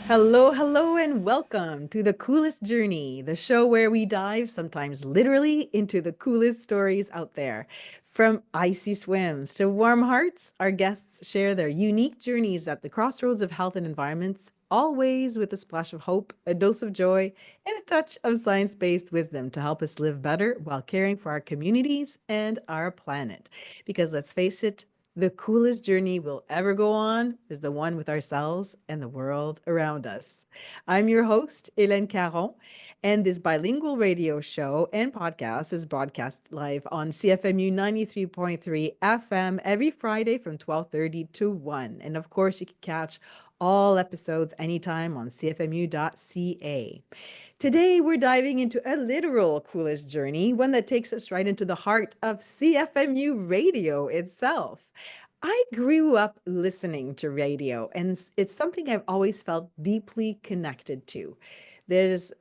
Hello, hello, and welcome to The Coolest Journey, the show where we dive, sometimes literally, into the coolest stories out there. From icy swims to warm hearts, our guests share their unique journeys at the crossroads of health and environments, always with a splash of hope, a dose of joy, and a touch of science based wisdom to help us live better while caring for our communities and our planet. Because let's face it, the coolest journey we'll ever go on is the one with ourselves and the world around us. I'm your host, Hélène Caron, and this bilingual radio show and podcast is broadcast live on CFMU 93.3 FM every Friday from 12:30 to 1. And of course, you can catch all episodes anytime on cfmu.ca. Today, we're diving into a literal coolest journey, one that takes us right into the heart of CFMU radio itself. I grew up listening to radio, and it's something I've always felt deeply connected to. There's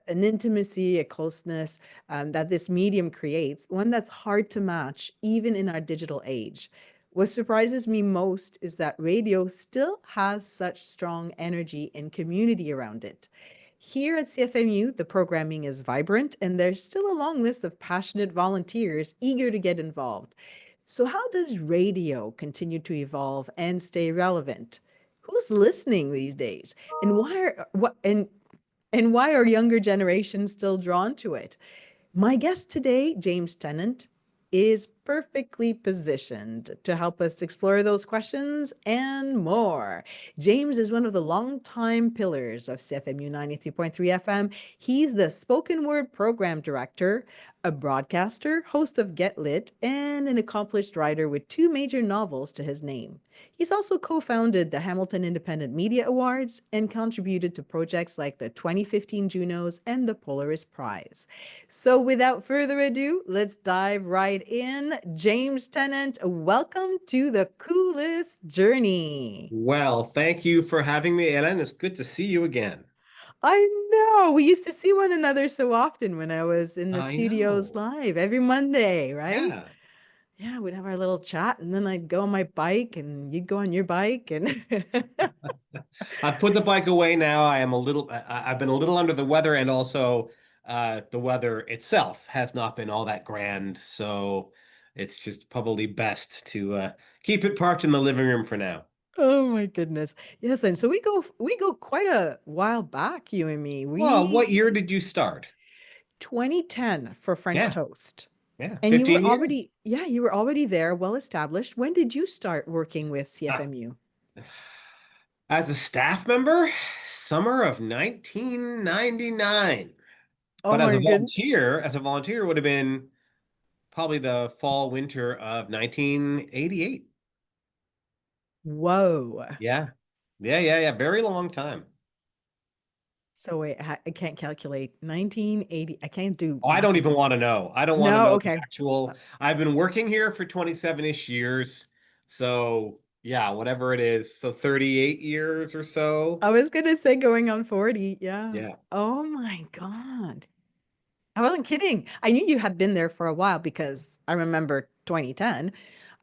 an intimacy, a closeness that this medium creates, one that's hard to match even in our digital age. What surprises me most is that radio still has such strong energy and community around it. Here at CFMU, the programming is vibrant and there's still a long list of passionate volunteers eager to get involved. So, how does radio continue to evolve and stay relevant? Who's listening these days? And why are younger generations still drawn to it? My guest today, James Tennant, is perfectly positioned to help us explore those questions and more. James is one of the longtime pillars of CFMU 93.3 FM. He's the spoken word program director, a broadcaster, host of Get Lit, and an accomplished writer with two major novels to his name. He's also co founded the Hamilton Independent Media Awards and contributed to projects like the 2015 JUNOs and the Polaris Prize. So, without further ado, let's dive right in. James Tennant, welcome to the coolest journey. Well, thank you for having me, Ellen. It's good to see you again. I know we used to see one another so often when I was in the I studios know. live every Monday, right? Yeah. Yeah, we'd have our little chat, and then I'd go on my bike, and you'd go on your bike, and I put the bike away now. I've been a little under the weather, and also the weather itself has not been all that grand. So it's just probably best to keep it parked in the living room for now. oh my goodness, yes. And so we go quite a while back, you and me. Well, what We year did you start? 2010 for French Yeah, Toast. yeah, And you were 15 years. already, yeah, you were already there, well established. When did you start working with Uh, CFMU? as a staff member, summer of 1999. Oh But my goodness. as a volunteer would have been probably the fall winter of 1988. Whoa. Yeah. Yeah. Very long time. So wait, I can't calculate. 1980. I can't do Oh, I math don't in even my. want to know. I don't want to No, know the okay. Uh, actual. I've been working here for 27-ish years. So, yeah, whatever it is. So 38 years or so. I was gonna say going on 40. Yeah. Yeah. Oh my God. I wasn't kidding. I knew you had been there for a while because I remember 2010.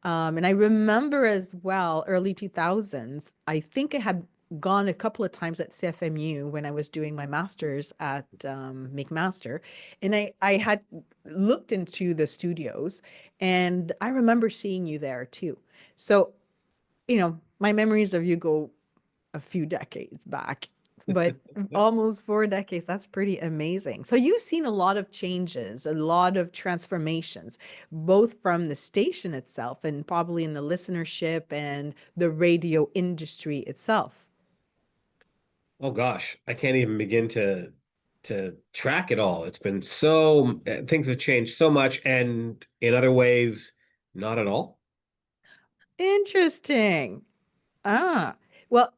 And I remember as well, early 2000s, I think I had gone a couple of times at CFMU when I was doing my master's at McMaster. And I had looked into the studios and I remember seeing you there too. So, my memories of you go a few decades back, but almost 4 decades, that's pretty amazing. So you've seen a lot of changes, a lot of transformations, both from the station itself and probably in the listenership and the radio industry itself. Oh gosh, I can't even begin to track it all. It's been so things have changed so much, and in other ways, not at all. Interesting. Ah, well,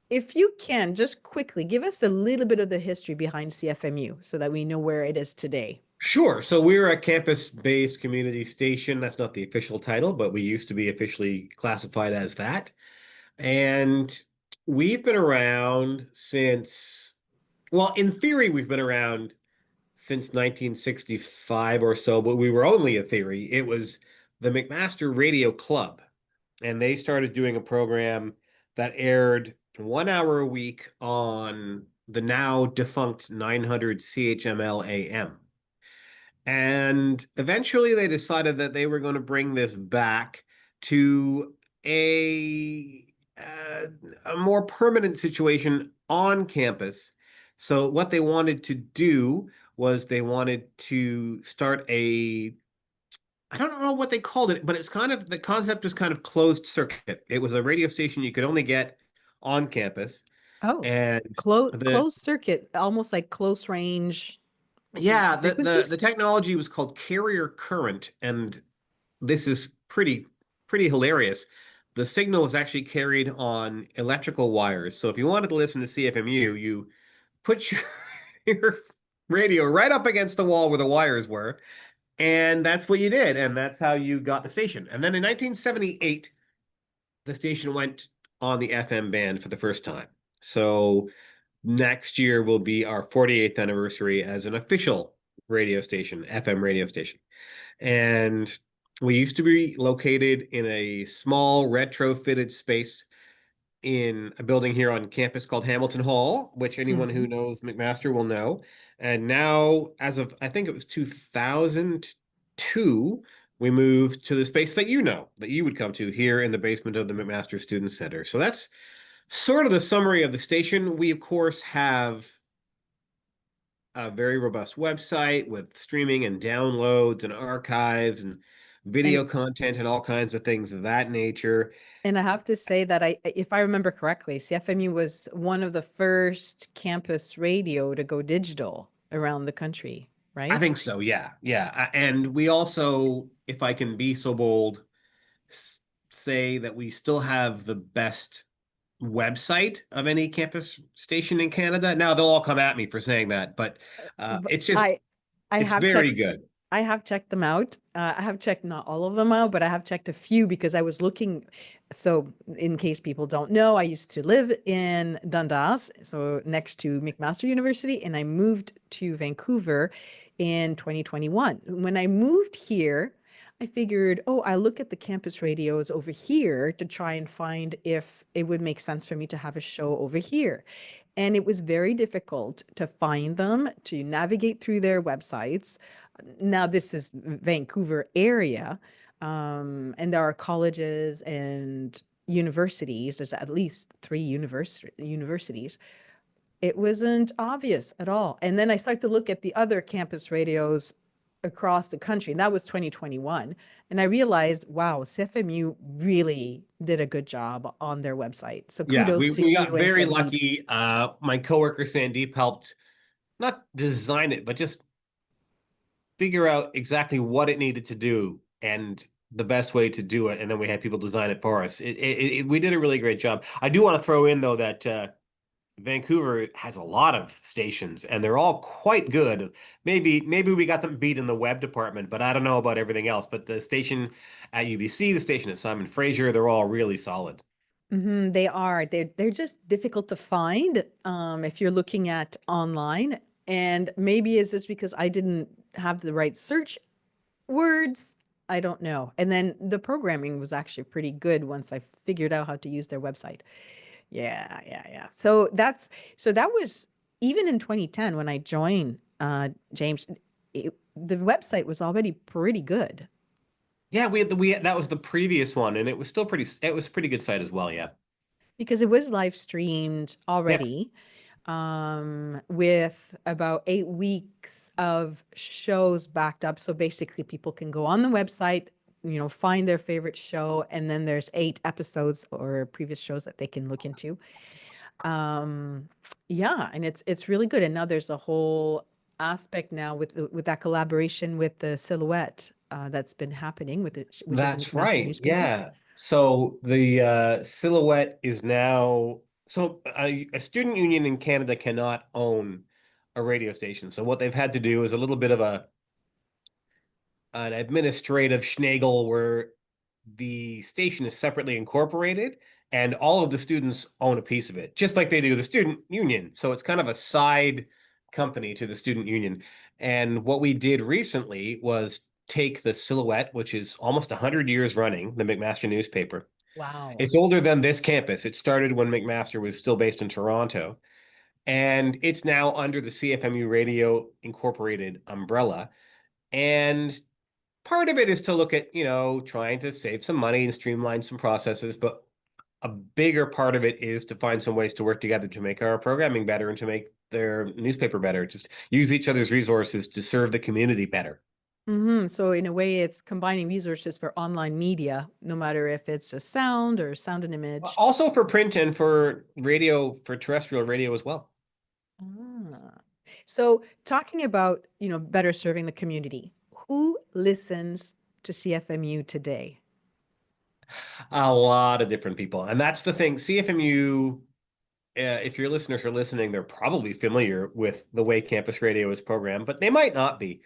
if you can just quickly give us a little bit of the history behind CFMU so that we know where it is today. Sure. So we're a campus-based community station. That's not the official title, but we used to be officially classified as that. And we've been around since, well, in theory, we've been around since 1965 or so, but we were only a theory. It was the McMaster Radio Club, and they started doing a program that aired 1 hour a week on the now defunct 900 CHML AM. And eventually they decided that they were going to bring this back to a uh, a more permanent situation on campus. So what they wanted to do was they wanted to start a I don't know what they called it, but it's kind of the concept was kind of closed circuit. It was a radio station you could only get on campus. Oh, And the closed circuit, almost like close range yeah, the frequencies. technology was called carrier current, and this is pretty hilarious. The signal is actually carried on electrical wires. So if you wanted to listen to CFMU, you put your radio right up against the wall where the wires were, and that's what you did, and that's how you got the station. And then in 1978, the station went on the FM band for the first time. So next year will be our 48th anniversary as an official radio station, FM radio station. And we used to be located in a small retrofitted space in a building here on campus called Hamilton Hall, which anyone who Mhm. knows McMaster will know. And now, as of I think it was 2002, we moved to the space that you know, that you would come to here in the basement of the McMaster Student Center. So that's sort of the summary of the station. We, of course, have a very robust website with streaming and downloads and archives and And video content and all kinds of things of that nature. I have to say that if I remember correctly, CFMU was one of the first campus radio to go digital around the country, I right? think so, yeah, yeah. And we also, if I can be so bold, say that we still have the best website of any campus station in Canada. Now they'll all come at me for saying that, but But it's just I it's have checked very good. I have checked them out. I have checked not all of them out, but I have checked a few because I was looking. So, in case people don't know, I used to live in Dundas, so next to McMaster University, and I moved to Vancouver in 2021. When I moved here, I figured, oh, I look at the campus radios over here to try and find if it would make sense for me to have a show over here. And it was very difficult to find them, to navigate through their websites. Now, this is Vancouver area, and there are colleges and universities. There's at least three universities. It wasn't obvious at all. And then I started to look at the other campus radios across the country, and that was 2021. And I realized, wow, CFMU really did a good job on their website. So Yeah, kudos to we you got and very Sandeep. lucky. My coworker Sandeep helped not design it, but just figure out exactly what it needed to do and the best way to do it. And then we had people design it for us. We did a really great job. I do want to throw in though that Vancouver has a lot of stations and they're all quite good. Maybe we got them beat in the web department, but I don't know about everything else. But the station at UBC, the station at Simon Fraser, they're all really solid. They are. They're just difficult to find if you're looking at online. And maybe it's just because I didn't have the right search words. I don't know. And then the programming was actually pretty good once I figured out how to use their website. Yeah, yeah, yeah. So that was even in 2010 when I joined James, the website was already pretty good Yeah, we that was the previous one, and it was still pretty. It was a pretty good site as well. Yeah. because it was live streamed Yeah. already with about 8 weeks of shows backed up. So basically, people can go on the website, find their favorite show, and then there's 8 episodes or previous shows that they can look into. Um, yeah, and it's really good. And now there's a whole aspect now with that collaboration with the Silhouette that's been happening with it, which is a That's McMaster right. newspaper. Yeah. So the Silhouette is now a student union in Canada cannot own a radio station. So what they've had to do is a little bit of a an administrative schnaggle where the station is separately incorporated and all of the students own a piece of it, just like they do the student union. So it's kind of a side company to the student union. And what we did recently was take the Silhouette, which is almost 100 years running, the McMaster newspaper. Wow. It's older than this campus. It started when McMaster was still based in Toronto, and it's now under the CFMU Radio Incorporated umbrella. And part of it is to look at, trying to save some money and streamline some processes, but a bigger part of it is to find some ways to work together to make our programming better and to make their newspaper better. Just use each other's resources to serve the community better. So in a way, it's combining resources for online media, no matter if it's a sound or sound and image. Also for print and for radio, for terrestrial radio as well. Ah. So talking about, better serving the community, who listens to CFMU today? A lot of different people. And that's the thing. CFMU, if your listeners are listening, they're probably familiar with the way campus radio is programmed, but they might not be.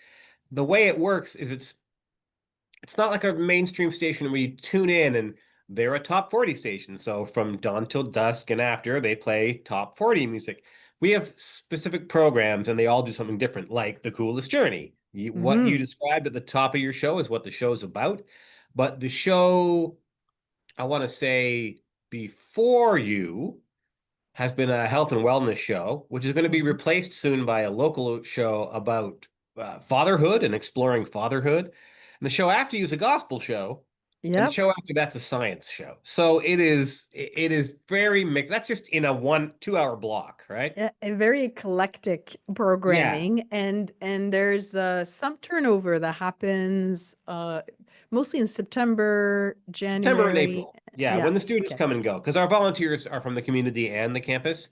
The way it works is it's not like a mainstream station where you tune in and they're a top 40 station. So from dawn till dusk and after, they play top 40 music. We have specific programs and they all do something different, like The Coolest Journey. What you Hmm. described at the top of your show is what the show's about. But the show, I want to say, before you has been a health and wellness show, which is going to be Hmm. replaced soon by a local show about fatherhood and exploring fatherhood. And the show after you is a gospel show, and the Yep. show after that's a science show. So it is very mixed. That's just in a 1 2 hour block, right? Yeah, a very eclectic Yeah. programming, and there's some turnover that happens mostly in September, September and January. April. Yeah, Yeah. when the students Okay. come and go, because our volunteers are from the community and the campus,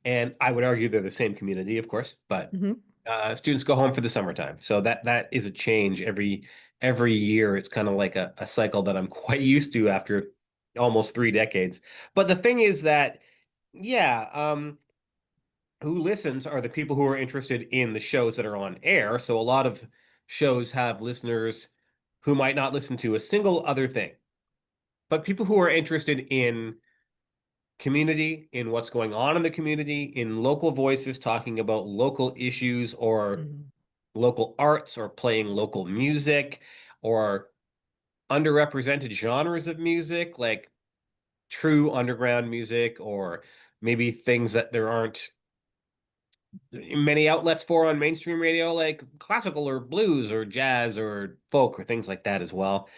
and I would argue they're the same community, of course, but Hmm. students go home for the summertime. So that is a change every year. It's kind of like a cycle that I'm quite used to after almost 3 decades. But the thing is that, yeah, who listens are the people who are interested in the shows that are on air. So a lot of shows have listeners who might not listen to a single other thing, but people who are interested in community, in what's going on in the community, in local voices talking about local issues or Hmm. local arts or playing local music or underrepresented genres of music like true underground music or maybe things that there aren't many outlets for on mainstream radio like classical or blues or jazz or folk or things like that as well.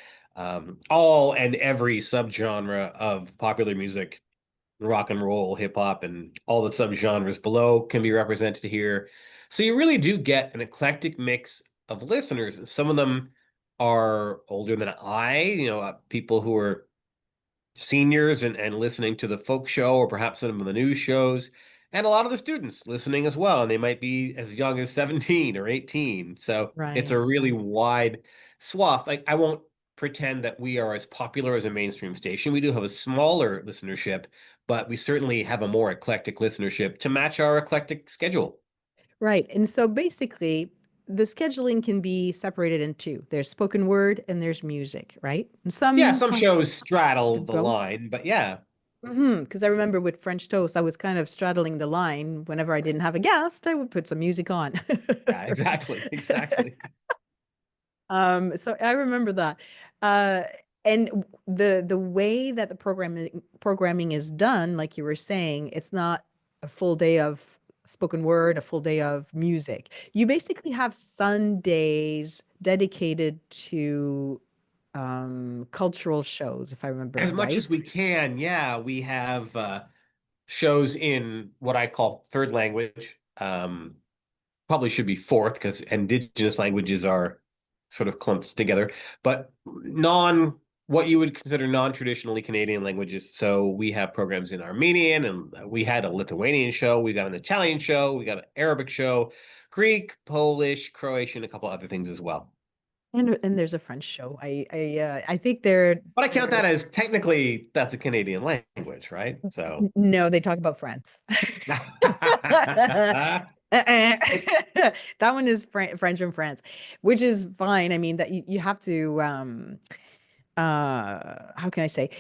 All and every subgenre of popular music, rock and roll, hip hop, and all the subgenres below can be represented here. So you really do get an eclectic mix of listeners. And some of them are older than people who are seniors and listening to the folk show or perhaps some of the news shows. And a lot of the students listening as well. And they might be as young as 17 or 18. So it's a Right, really right. wide swath. Like I won't pretend that we are as popular as a mainstream station. We do have a smaller listenership, but we certainly have a more eclectic listenership to match our eclectic schedule. Right. And so basically, the scheduling can be separated in two. There's spoken word and there's music, right? And Yeah, some sometimes shows straddle the both. line, but yeah, Because I remember with French toast, I was kind of straddling the line. Whenever I didn't have a guest, I would put some music on. yeah, exactly, exactly. So I remember that. Uh, and the way that the programming is done, like you were saying, it's not a full day of spoken word, a full day of music. You basically have Sundays dedicated to cultural shows, if I remember As much right. as we can, yeah, we have shows in what I call third language. Probably should be fourth because indigenous languages are sort of clumped together, but what you would consider non-traditionally Canadian languages. So we have programs in Armenian, and we had a Lithuanian show, we got an Italian show, we got an Arabic show, Greek, Polish, Croatian, a couple other things as well. And there's a French show. I think they're But I count they're that as technically that's a Canadian language, right? So no, they talk about France. That one is French and France, which is fine. I mean that you have to how can I say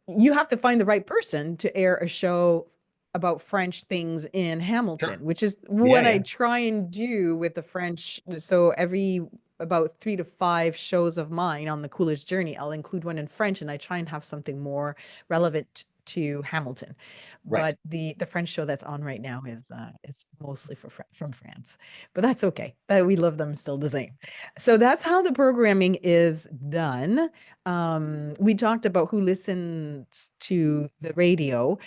you have to find the right person to air a show about French things in sure. Hamilton, which is Yeah, what I yeah. try and do with the French. So every about 3 to 5 shows of mine on the Coolest Journey, I'll include one in French, and I try and have something more relevant to Hamilton. Right. But the French show that's on right now is mostly from France, but that's okay. We love them still the same. So that's how the programming is done. We talked about who listens to the radio,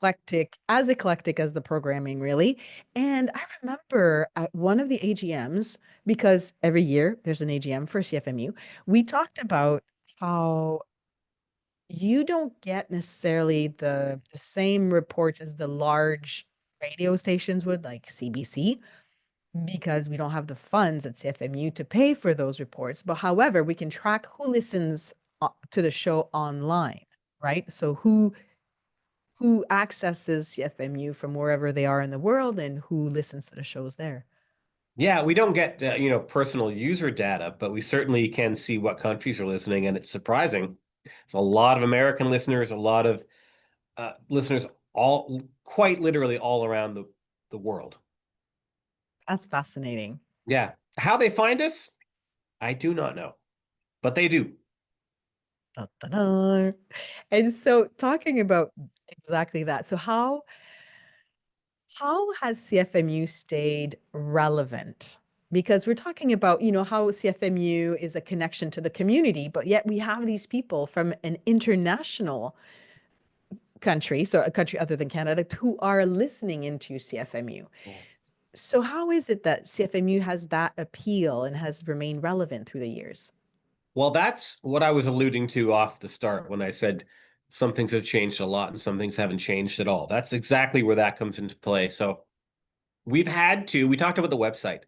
eclectic as the programming, really. And I remember at one of the AGMs, because every year there's an AGM for CFMU, we talked about how you don't get necessarily the same reports as the large radio stations would, like CBC, because we don't have the funds at CFMU to pay for those reports. But however, we can track who listens to the show online, right? So who accesses CFMU from wherever they are in the world and who listens to the shows there. Yeah, we don't get personal user data, but we certainly can see what countries are listening, and it's surprising. There's a lot of American listeners, a lot of listeners, all quite literally all around the world. That's fascinating. Yeah, how they find us, I do not know, but they do. Da, da, da. And so talking about exactly that. So how has CFMU stayed relevant? Because we're talking about, how CFMU is a connection to the community, but yet we have these people from an international country, so a country other than Canada, who are listening into CFMU. So how is it that CFMU has that appeal and has remained relevant through the years? Well, that's what I was alluding to off the start when I said some things have changed a lot and some things haven't changed at all. That's exactly where that comes into play. So we talked about the website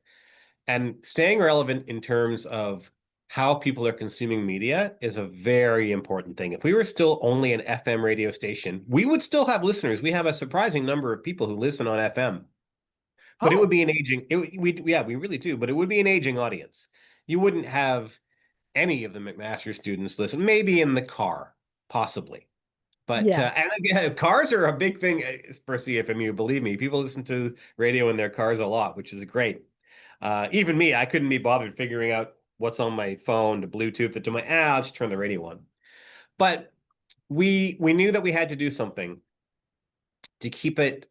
and staying relevant in terms of how people are consuming media is a very important thing. If we were still only an FM radio station, we would still have listeners. We have a surprising number of people who listen on FM, but it would Oh, be an aging, yeah, we really do, but it would be an aging audience. You wouldn't have any of the McMaster students listen, maybe in the car, possibly. But and yes. again, cars are a big thing for CFMU. Believe me, people listen to radio in their cars a lot, which is great. Even me, I couldn't be bothered figuring out what's on my phone to Bluetooth it to my. I'll just turn the radio on. But we knew that we had to do something to keep it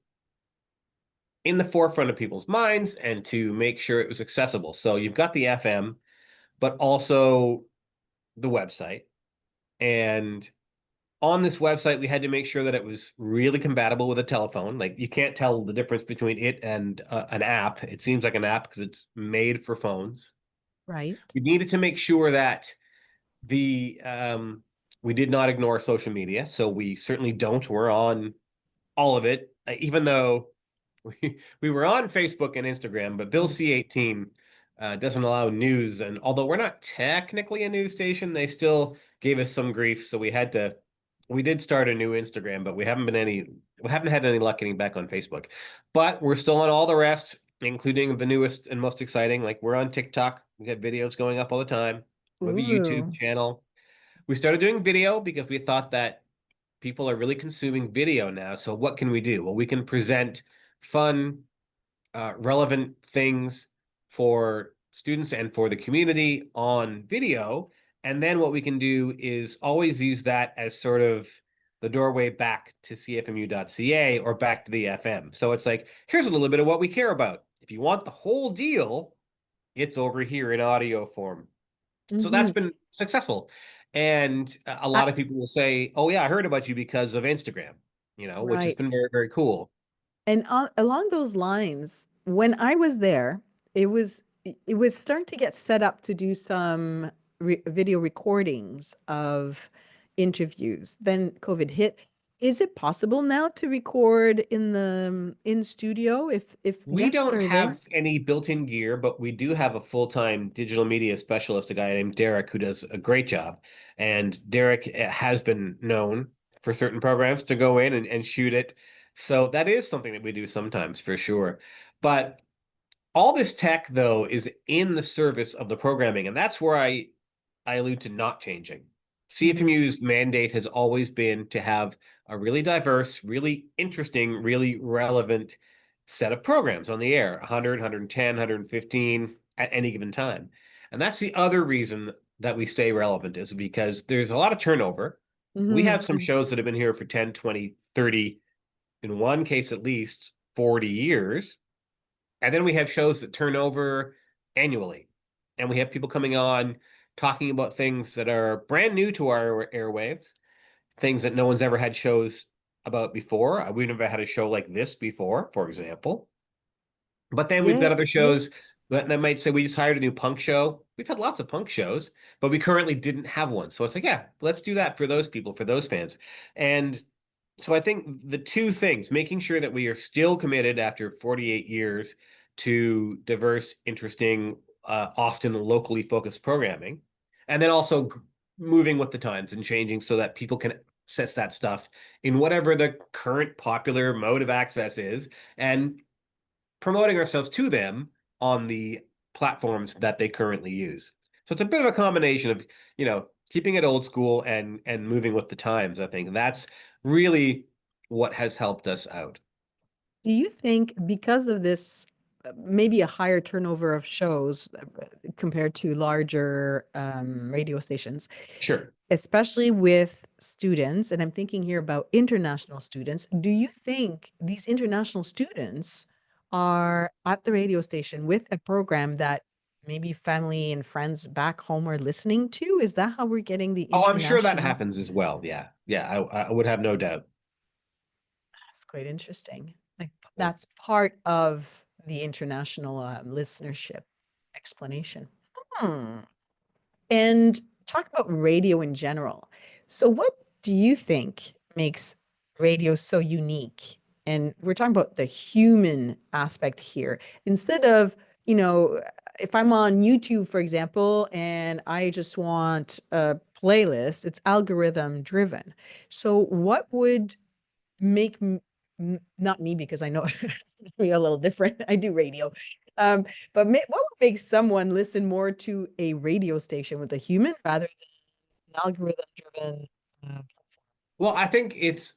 in the forefront of people's minds and to make sure it was accessible. So you've got the FM, but also the website. And on this website, we had to make sure that it was really compatible with a telephone. Like you can't tell the difference between it and an app. It seems like an app because it's made for phones. Right. We needed to make sure that the we did not ignore social media, so we certainly don't. We're on all of it, even though we were on Facebook and Instagram, but Bill Mm. C-18 doesn't allow news. And although we're not technically a news station, they still gave us some grief. So we did start a new Instagram, but we haven't had any luck getting back on Facebook. But we're still on all the rest, including the newest and most exciting. Like we're on TikTok. We got videos going up all the time. We have a YouTube Ooh. channel. We started doing video because we thought that people are really consuming video now. So what can we do? Well, we can present fun, relevant things for students and for the community on video. And then what we can do is always use that as sort of the doorway back to cfmu.ca or back to the FM. So it's like, here's a little bit of what we care about. If you want the whole deal, it's over here in audio form. So that's Hmm. been successful. And a lot of people will say, oh, yeah, I heard about you because of Instagram, which has Right. been very, very cool. And along those lines, when I was there, it was starting to get set up to do some video recordings of interviews. Then COVID hit. Is it possible now to record in studio if We guests don't are there? have any built-in gear, but we do have a full-time digital media specialist, a guy named Derek, who does a great job. And Derek has been known for certain programs to go in and shoot it. So that is something that we do sometimes for sure. But all this tech, though, is in the service of the programming, and that's where I allude to not changing. Hmm. CFMU's mandate has always been to have a really diverse, really interesting, really relevant set of programs on the air, 100, 110, 115 at any given time. And that's the other reason that we stay relevant is because there's a lot of turnover. We have some Mhm. shows that have been here for 10, 20, 30, in one case at least 40 years. And then we have shows that turn over annually. And we have people coming on talking about things that are brand new to our airwaves, things that no one's ever had shows about before. We've never had a show like this before, for example. But then we've Yeah, got other yeah. shows that might say we just hired a new punk show. We've had lots of punk shows, but we currently didn't have one. So it's like, yeah, let's do that for those people, for those fans. And so I think the two things, making sure that we are still committed after 48 years to diverse, interesting, often locally focused programming, and then also moving with the times and changing so that people can access that stuff in whatever the current popular mode of access is, and promoting ourselves to them on the platforms that they currently use. So it's a bit of a combination of, keeping it old school and moving with the times. I think that's really what has helped us out. Do you think because of this, maybe a higher turnover of shows compared to larger radio stations, Sure. especially with students, and I'm thinking here about international students, do you think these international students are at the radio station with a program that maybe family and friends back home are listening to? Is that how we're getting the Oh, I'm sure that international? happens as well. Yeah. Yeah. I would have no doubt. That's quite interesting. Like Yeah. that's part of the international listenership explanation. Hmm. And talk about radio in general. So, what do you think makes radio so unique? And we're talking about the human aspect here. Instead of, you know, if I'm on YouTube, for example, and I just want a playlist, it's algorithm driven. So, what would make not me because I know me a little different. I do radio. But what would make someone listen more to a radio station with a human rather than an algorithm driven uh, Well, I think it's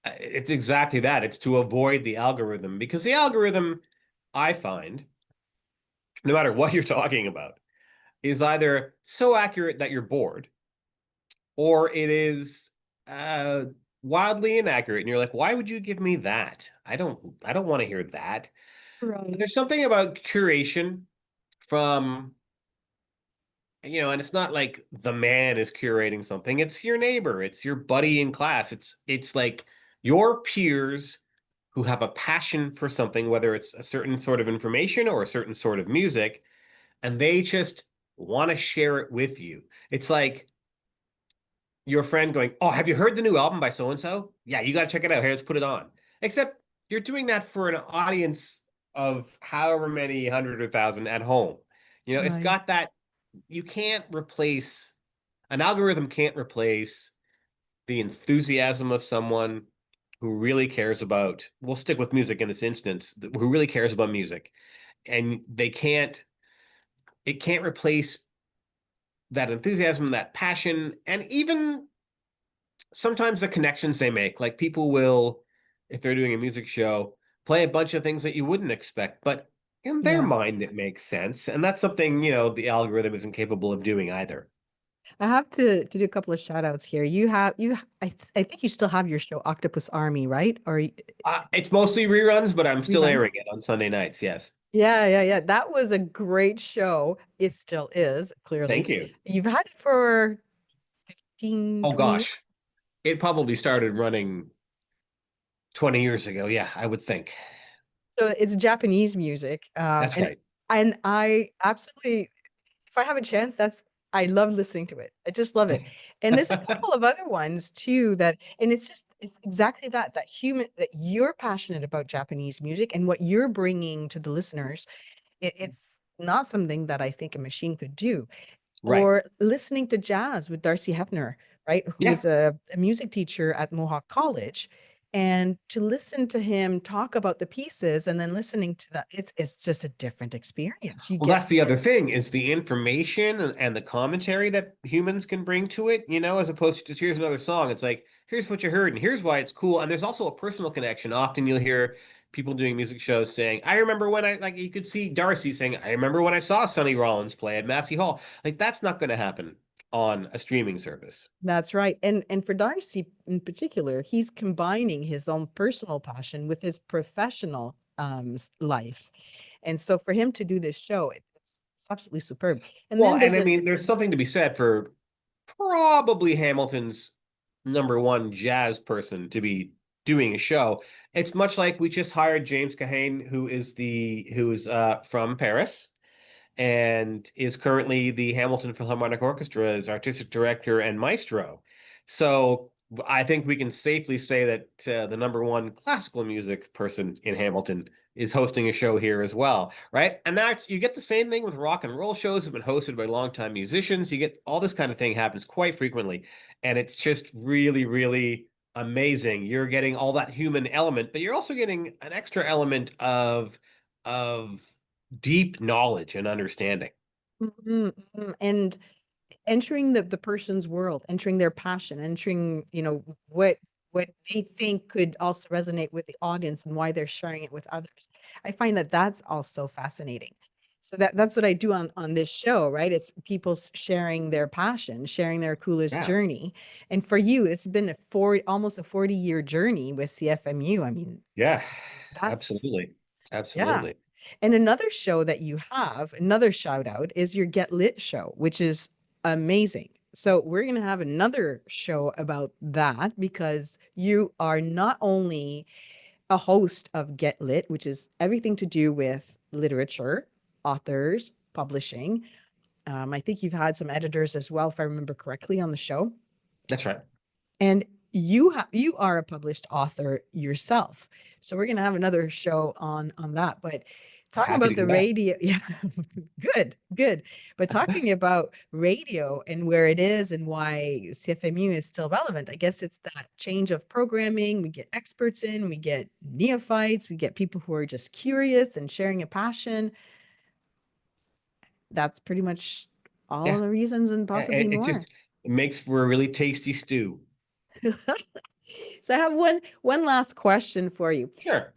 exactly that. It's to avoid the algorithm because the algorithm, I find, no matter what you're talking about, is either so accurate that you're bored, or it is uh wildly inaccurate and you're like, why would you give me that? I don't want to hear that. right? There's something about curation from, and it's not like the man is curating something. It's your neighbor, it's your buddy in class. It's like your peers who have a passion for something, whether it's a certain sort of information or a certain sort of music, and they just want to share it with you. It's like your friend going, "Oh, have you heard the new album by so and so? Yeah, you got to check it out. Here, let's put it on." Except you're doing that for an audience of however many hundred or thousand at home. It's Right. got that. You can't replace an algorithm, can't replace the enthusiasm of someone who really cares about, we'll stick with music in this instance, who really cares about music. And it can't replace that enthusiasm, that passion, and even sometimes the connections they make. Like people will, if they're doing a music show, play a bunch of things that you wouldn't expect, but in their Yeah. mind, it makes sense. And that's something, the algorithm isn't capable of doing either. I have to do a couple of shout outs here. I think you still have your show Octopus Army, right? It's mostly reruns, but I'm still Reruns? airing it on Sunday nights. Yes. Yeah, yeah, yeah. That was a great show. It still is, clearly. Thank you. You've had it for 15, Oh 20 gosh. years. It probably started running 20 years ago. Yeah, I would think. So it's Japanese music. That's right. And I absolutely, if I have a chance, I love listening to it. I just love it. And there's a couple of other ones too and it's exactly that human, that you're passionate about Japanese music and what you're bringing to the listeners. It's not something that I think a machine could do. Right. Or listening to jazz with Darcy Hefner, right? Who Yeah. is a music teacher at Mohawk College. And to listen to him talk about the pieces and then listening to that, it's just a different experience. You Well, get that's the other thing is the information and the commentary that humans can bring to it, as opposed to just here's another song. It's like, here's what you heard and here's why it's cool. And there's also a personal connection. Often you'll hear people doing music shows saying, I remember when I, like, you could see Darcy saying, I remember when I saw Sonny Rollins play at Massey Hall. Like, that's not going to happen on a streaming service. That's right. And for Darcy in particular, he's combining his own personal passion with his professional life. And so for him to do this show, it's absolutely superb. And Well, then and there's I this. mean, there's something to be said for probably Hamilton's number one jazz person to be doing a show. It's much like we just hired James Kahane, who's from Paris and is currently the Hamilton Philharmonic Orchestra's artistic director and maestro. So I think we can safely say that the number one classical music person in Hamilton is hosting a show here as well, right? And that's you get the same thing with rock and roll shows have been hosted by longtime musicians. You get all this kind of thing happens quite frequently, and it's just really, really amazing. You're getting all that human element, but you're also getting an extra element of deep knowledge and understanding. Mhm, mhm. And entering the person's world, entering their passion, entering, what they think could also resonate with the audience and why they're sharing it with others. I find that that's also fascinating. So that's what I do on this show, right? It's people sharing their passion, sharing their coolest Yeah. journey. And for you, it's been almost a 40-year journey with CFMU. I mean, Yeah. that's Absolutely. yeah. Absolutely. And another show that you have, another shout out, is your Get Lit show, which is amazing. So we're going to have another show about that because you are not only a host of Get Lit, which is everything to do with literature, authors, publishing. I think you've had some editors as well, if I remember correctly, on the show. That's right. And you are a published author yourself. So we're going to have another show on that. But talking Happy to about the do that. radio, yeah, good, good. But talking about radio and where it is and why CFMU is still relevant, I guess it's that change of programming. We get experts in, we get neophytes, we get people who are just curious and sharing a passion. That's pretty much all Yeah. the reasons and possibly It more. just makes for a really tasty stew. So I have one last question for you. Sure.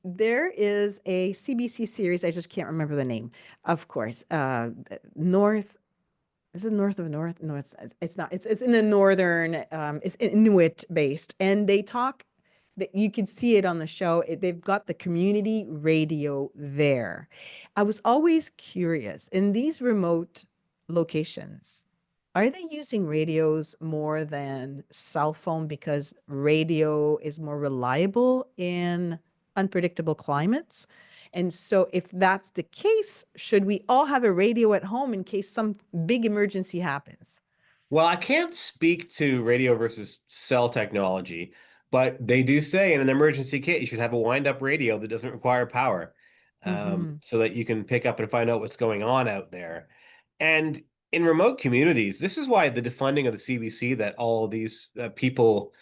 There is a CBC series, I just can't remember the name, of course. North, is it North of North? No, it's not. It's in the northern, it's Inuit based, and they talk that you can see it on the show. They've got the community radio there. I was always curious in these remote locations, are they using radios more than cell phone because radio is more reliable in unpredictable climates? And so, if that's the case, should we all have a radio at home in case some big emergency happens? Well, I can't speak to radio versus cell technology, but they do say in an emergency kit you should have a wind-up radio that doesn't require power, Hmm. so that you can pick up and find out what's going on out there. And in remote communities, this is why the defunding of the CBC that all of these people,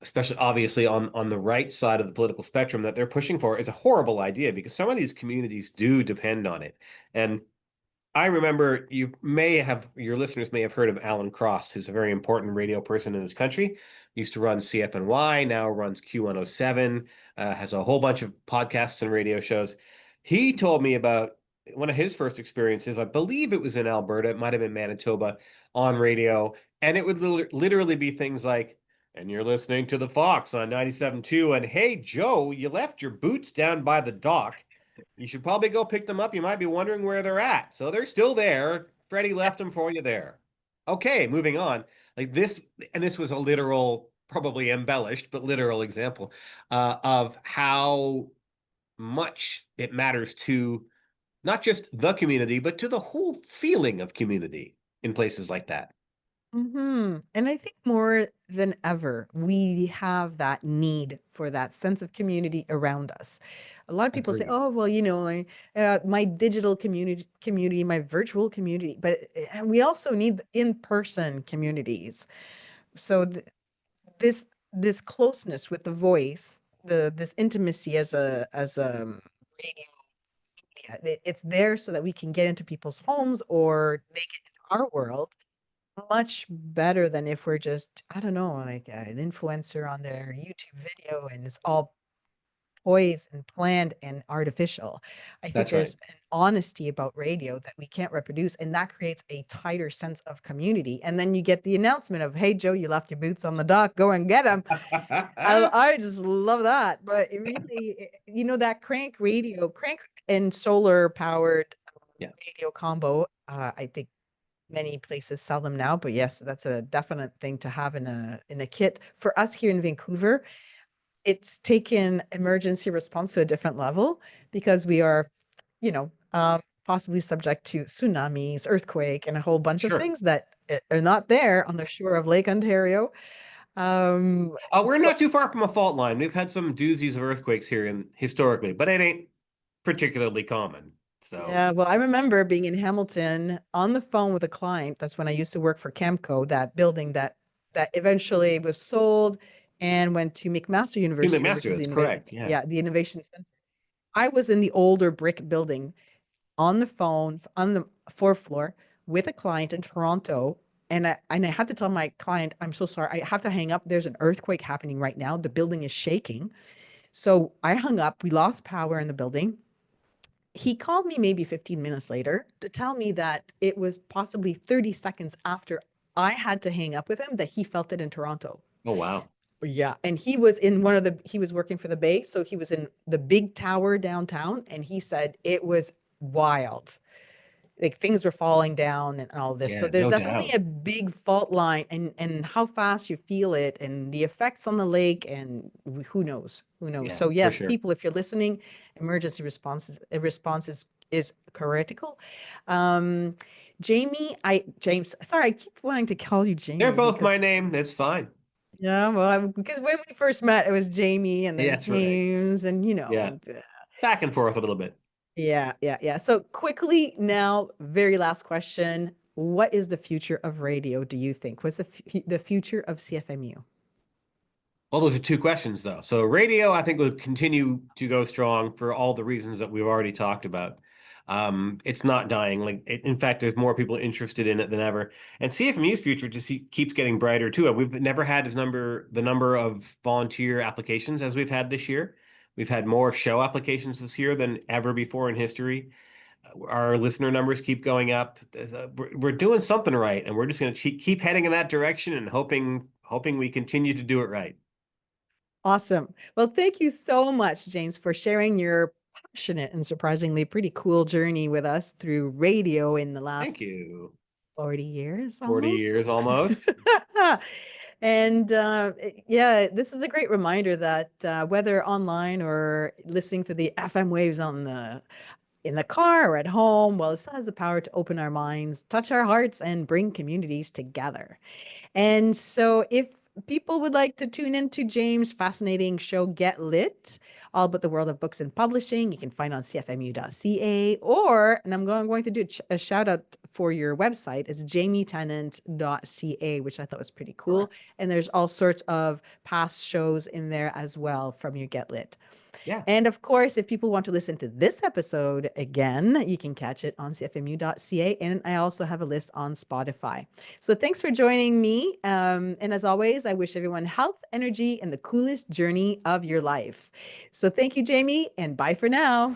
especially obviously on the right side of the political spectrum, that they're pushing for is a horrible idea because some of these communities do depend on it. And I remember your listeners may have heard of Alan Cross, who's a very important radio person in this country. Used to run CFNY, now runs Q107, has a whole bunch of podcasts and radio shows. He told me about one of his first experiences. I believe it was in Alberta, it might have been Manitoba, on radio, and it would literally be things like, and you're listening to the Fox on 97.2, and hey, Joe, you left your boots down by the dock. You should probably go pick them up. You might be wondering where they're at. So they're still there. Freddie left them for you there. Okay, moving on. Like this, and this was a literal, probably embellished, but literal example of how much it matters to not just the community, but to the whole feeling of community in places like that. And I think more than ever, we have that need for that sense of community around us. A lot of people say, Agreed. "Oh, well, like, my digital community, my virtual community," but we also need in-person communities. So this closeness with the voice, this intimacy as a radio media, it's there so that we can get into people's homes or make it into our world much better than if we're just, I don't know, like an influencer on their YouTube video and it's all poised and planned and artificial. I think That's right. there's an honesty about radio that we can't reproduce, and that creates a tighter sense of community. And then you get the announcement of, "Hey, Joe, you left your boots on the dock. Go and get them." I just love that. But it really, that crank and solar powered Yeah, radio combo. I think many places sell them now, but yes, that's a definite thing to have in a kit. For us here in Vancouver, it's taken emergency response to a different level because we are, possibly subject to tsunamis, earthquake, and a whole bunch of sure. things that are not there on the shore of Lake Ontario. Um, We're so not too far from a fault line. We've had some doozies of earthquakes here historically, but it ain't particularly common. So, yeah, well, I remember being in Hamilton on the phone with a client. That's when I used to work for Camco, that building that eventually was sold and went to McMaster human University, which master, is that's correct. Yeah. the innovation center. I was in the older brick building on the phone on the fourth floor with a client in Toronto. And I had to tell my client, "I'm so sorry. I have to hang up. There's an earthquake happening right now. The building is shaking." So I hung up. We lost power in the building. He called me maybe 15 minutes later to tell me that it was possibly 30 seconds after I had to hang up with him that he felt it in Toronto. Oh, wow. Yeah, and he was working for the Bay, so he was in the big tower downtown, and he said it was wild. Like things were falling down and all this. So Yeah, there's no definitely doubt. a big fault line, and how fast you feel it and the effects on the lake, and who knows? Who knows? Yeah, So for yes, sure. people, if you're listening, emergency response is critical. Um, James, sorry, I keep wanting to call you They're Jamie both because my name. It's fine. yeah, well, because when we first met, it was Jamie and Yeah, then that's right. James, and Yeah, back and forth a little bit. yeah, yeah, yeah. So quickly now, very last question. What is the future of radio, do you think? What's the future of CFMU? Well, those are two questions, though. So, radio, I think, will continue to go strong for all the reasons that we've already talked about. It's not dying. In fact, there's more people interested in it than ever. And CFMU's future just keeps getting brighter too. We've never had the number of volunteer applications as we've had this year. We've had more show applications this year than ever before in history. Our listener numbers keep going up. We're doing something right, and we're just going to keep heading in that direction and hoping we continue to do it right. Awesome. Well, thank you so much, James, for sharing your passionate and surprisingly pretty cool journey with us through radio in the last Thank you. 40 years 40 almost. years almost. And yeah, this is a great reminder that whether online or listening to the FM waves in the car or at home, well, it still has the power to open our minds, touch our hearts, and bring communities together. And so, if people would like to tune into James' fascinating show, Get Lit, all about the world of books and publishing, you can find on cfmu.ca, or, and I'm going to do a shout out for your website, it's jamietennant.ca, which I thought was pretty cool. Correct. And there's all sorts of past shows in there as well from your Get Lit. Yeah. And of course, if people want to listen to this episode again, you can catch it on cfmu.ca. And I also have a list on Spotify. So thanks for joining me. And as always, I wish everyone health, energy, and the coolest journey of your life. So thank you, Jamie, and bye for now.